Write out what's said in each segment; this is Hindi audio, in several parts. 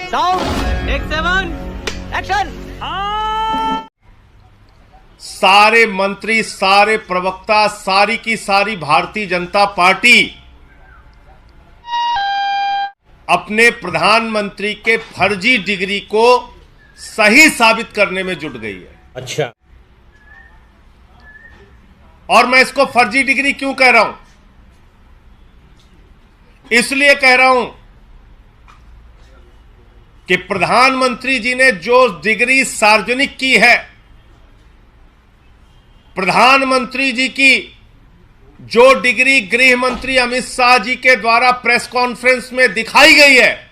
Sound take 7 action. सारे मंत्री, सारे प्रवक्ता, सारी की सारी भारतीय जनता पार्टी अपने प्रधानमंत्री के फर्जी डिग्री को सही साबित करने में जुट गई है। अच्छा, और मैं इसको फर्जी डिग्री क्यों कह रहा हूं? इसलिए कह रहा हूं कि प्रधानमंत्री जी ने जो डिग्री सार्वजनिक की है, प्रधानमंत्री जी की जो डिग्री गृह मंत्री अमित शाह जी के द्वारा प्रेस कॉन्फ्रेंस में दिखाई गई है,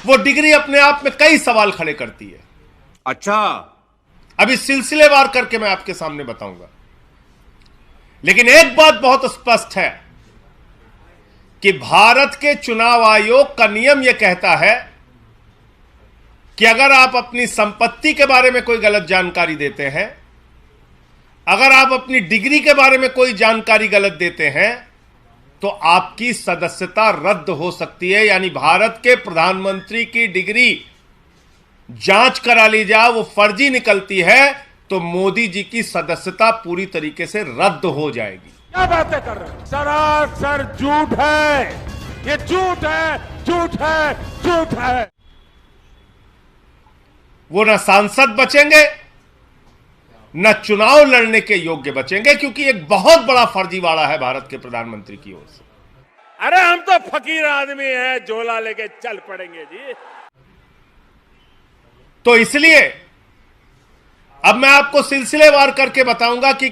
वो डिग्री अपने आप में कई सवाल खड़े करती है। अच्छा, अभी सिलसिलेवार करके मैं आपके सामने बताऊंगा, लेकिन एक बात बहुत स्पष्ट है कि भारत के चुनाव आयोग का नियम यह कहता है कि अगर आप अपनी संपत्ति के बारे में कोई गलत जानकारी देते हैं, अगर आप अपनी डिग्री के बारे में कोई जानकारी गलत देते हैं, तो आपकी सदस्यता रद्द हो सकती है। यानी भारत के प्रधानमंत्री की डिग्री जांच करा ली जाए, वो फर्जी निकलती है, तो मोदी जी की सदस्यता पूरी तरीके से रद्द हो जाएगी। क्या बातें कर रहे हैं? सरासर झूठ है, ये झूठ है, झूठ है, झूठ है। वो न सांसद बचेंगे, न चुनाव लड़ने के योग्य बचेंगे, क्योंकि एक बहुत बड़ा फर्जीवाड़ा है भारत के प्रधानमंत्री की ओर से। अरे हम तो फकीर आदमी हैं, झोला लेके चल पड़ेंगे जी। तो इसलिए अब मैं आपको सिलसिलेवार करके बताऊंगा कि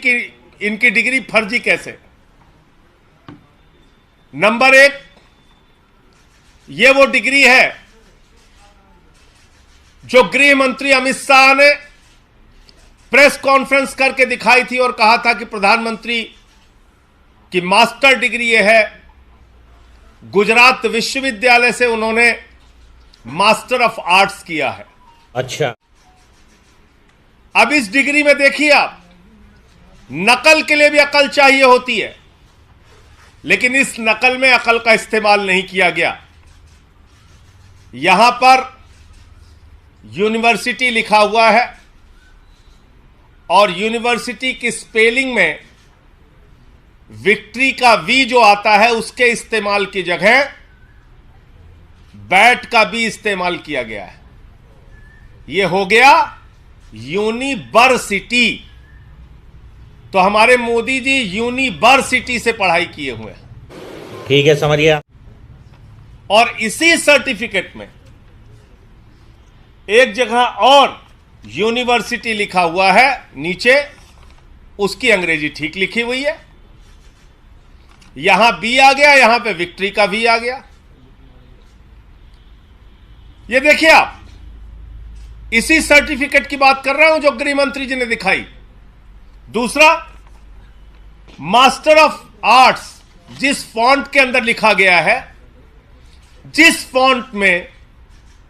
इनकी डिग्री फर्जी कैसे। नंबर 1, यह वो डिग्री है जो गृह मंत्री अमित शाह ने प्रेस कॉन्फ्रेंस करके दिखाई थी और कहा था कि प्रधानमंत्री की मास्टर डिग्री यह है। गुजरात विश्वविद्यालय से उन्होंने मास्टर ऑफ आर्ट्स किया है। अच्छा, अब इस डिग्री में देखिए आप, नकल के लिए भी अकल चाहिए होती है, लेकिन इस नकल में अकल का इस्तेमाल नहीं किया गया। यहां पर यूनिवर्सिटी लिखा हुआ है और यूनिवर्सिटी की स्पेलिंग में विक्ट्री का वी जो आता है उसके इस्तेमाल की जगह बैट का भी इस्तेमाल किया गया है। यह हो गया यूनिवर्सिटी। तो हमारे मोदी जी यूनिवर्सिटी से पढ़ाई किए हुए हैं। ठीक है, समझ गया। और इसी सर्टिफिकेट में एक जगह और यूनिवर्सिटी लिखा हुआ है, नीचे उसकी अंग्रेजी ठीक लिखी हुई है। यहां बी आ गया, यहां पे विक्ट्री का भी आ गया। ये देखिए आप, इसी सर्टिफिकेट की बात कर रहा हूं जो गृह मंत्री जी ने दिखाई। दूसरा, मास्टर ऑफ आर्ट्स जिस फॉन्ट के अंदर लिखा गया है, जिस फॉन्ट में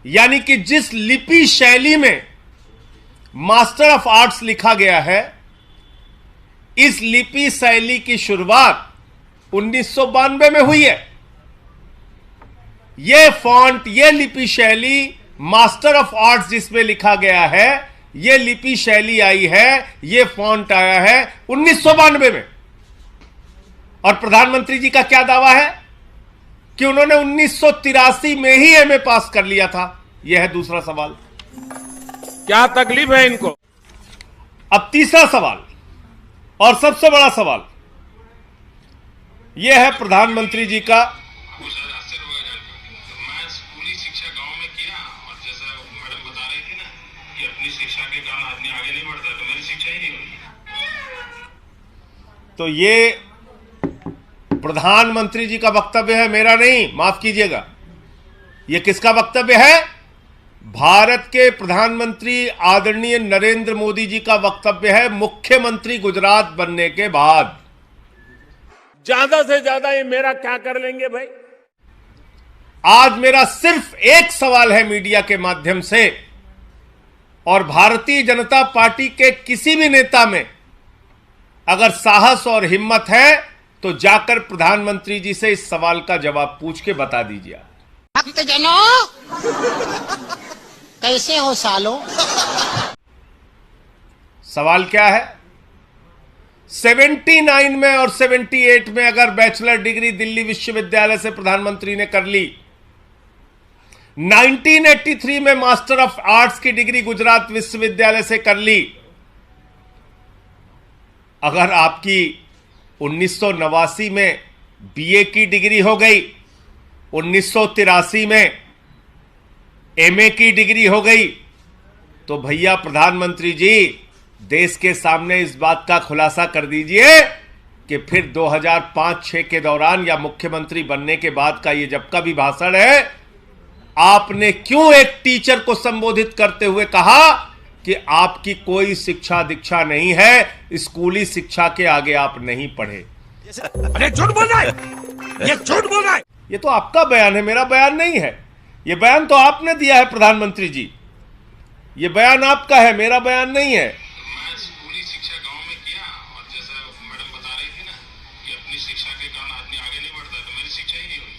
यानी कि जिस लिपि शैली में मास्टर ऑफ आर्ट्स लिखा गया है, इस लिपि शैली की शुरुआत 1992 में हुई है। यह फॉन्ट, यह लिपि शैली, मास्टर ऑफ आर्ट्स जिसमें लिखा गया है, यह लिपि शैली आई है, यह फॉन्ट आया है 1992 में। और प्रधानमंत्री जी का क्या दावा है कि उन्होंने 1983 में ही एमए पास कर लिया था। यह है दूसरा सवाल। क्या तकलीफ है इनको? अब तीसरा सवाल और सबसे बड़ा सवाल यह है प्रधानमंत्री जी का। मैं स्कूली शिक्षा गांव में किया और जैसा मैडम बता रही थी ना कि अपनी शिक्षा के कारण आदमी आगे नहीं बढ़ता, तो मेरी शिक्षा ही नहीं हुई। तो ये प्रधानमंत्री जी का वक्तव्य है, मेरा नहीं, माफ कीजिएगा। यह किसका वक्तव्य है? भारत के प्रधानमंत्री आदरणीय नरेंद्र मोदी जी का वक्तव्य है, मुख्यमंत्री गुजरात बनने के बाद। ज्यादा से ज्यादा ये मेरा क्या कर लेंगे भाई? आज मेरा सिर्फ एक सवाल है मीडिया के माध्यम से, और भारतीय जनता पार्टी के किसी भी नेता में अगर साहस और हिम्मत है तो जाकर प्रधानमंत्री जी से इस सवाल का जवाब पूछ के बता दीजिए। भक्तजनों, कैसे हो सालो? सवाल क्या है? 79 में और 78 में अगर बैचलर डिग्री दिल्ली विश्वविद्यालय से प्रधानमंत्री ने कर ली, 1983 में मास्टर ऑफ आर्ट्स की डिग्री गुजरात विश्वविद्यालय से कर ली, अगर आपकी 1989 में बीए की डिग्री हो गई, 1983 में एमए की डिग्री हो गई, तो भैया प्रधानमंत्री जी देश के सामने इस बात का खुलासा कर दीजिए कि फिर 2005-6 के दौरान या मुख्यमंत्री बनने के बाद का ये जब का भी भाषण है, आपने क्यों एक टीचर को संबोधित करते हुए कहा कि आपकी कोई शिक्षा दीक्षा नहीं है, स्कूली शिक्षा के आगे आप नहीं पढ़े? अरे झूठ बोल रहा है, ये झूठ बोल रहा है। ये तो आपका बयान है, मेरा बयान नहीं है। ये बयान तो आपने दिया है प्रधानमंत्री जी, ये बयान आपका है, मेरा बयान नहीं है। मैं स्कूली शिक्षा गांव में किया, और जैसा मैडम बता रही थी ना कि अपनी शिक्षा के कारण आदमी आगे नहीं बढ़ता, तो मेरी शिक्षा ही नहीं हुई।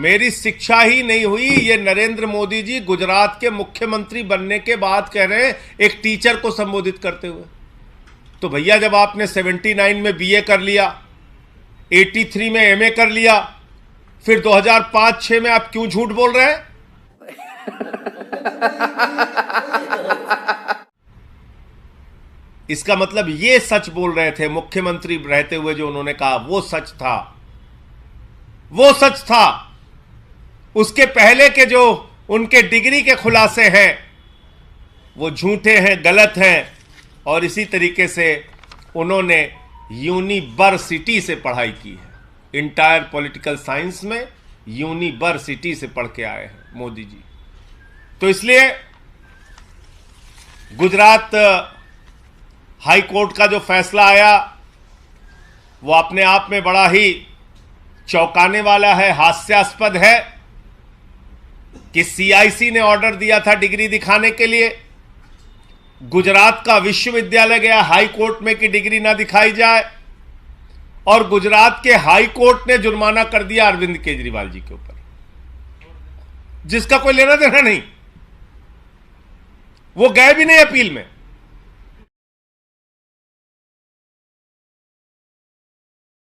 मेरी शिक्षा ही नहीं हुई, ये नरेंद्र मोदी जी गुजरात के मुख्यमंत्री बनने के बाद कह रहे हैं एक टीचर को संबोधित करते हुए। तो भैया जब आपने 79 में बीए कर लिया, 83 में एमए कर लिया, फिर 2005-6 में आप क्यों झूठ बोल रहे हैं? इसका मतलब ये सच बोल रहे थे मुख्यमंत्री रहते हुए, जो उन्होंने कहा वो सच था, वो सच था। उसके पहले के जो उनके डिग्री के खुलासे हैं वो झूठे हैं, गलत हैं। और इसी तरीके से उन्होंने यूनिवर्सिटी से पढ़ाई की है, इंटायर पॉलिटिकल साइंस में यूनिवर्सिटी से पढ़ के आए हैं मोदी जी। तो इसलिए गुजरात हाई कोर्ट का जो फैसला आया वो अपने आप में बड़ा ही चौंकाने वाला है, हास्यास्पद है कि सीआईसी ने ऑर्डर दिया था डिग्री दिखाने के लिए, गुजरात का विश्वविद्यालय गया हाई कोर्ट में कि डिग्री ना दिखाई जाए, और गुजरात के हाई कोर्ट ने जुर्माना कर दिया अरविंद केजरीवाल जी के ऊपर, जिसका कोई लेना देना नहीं। वो गए भी नहीं अपील में।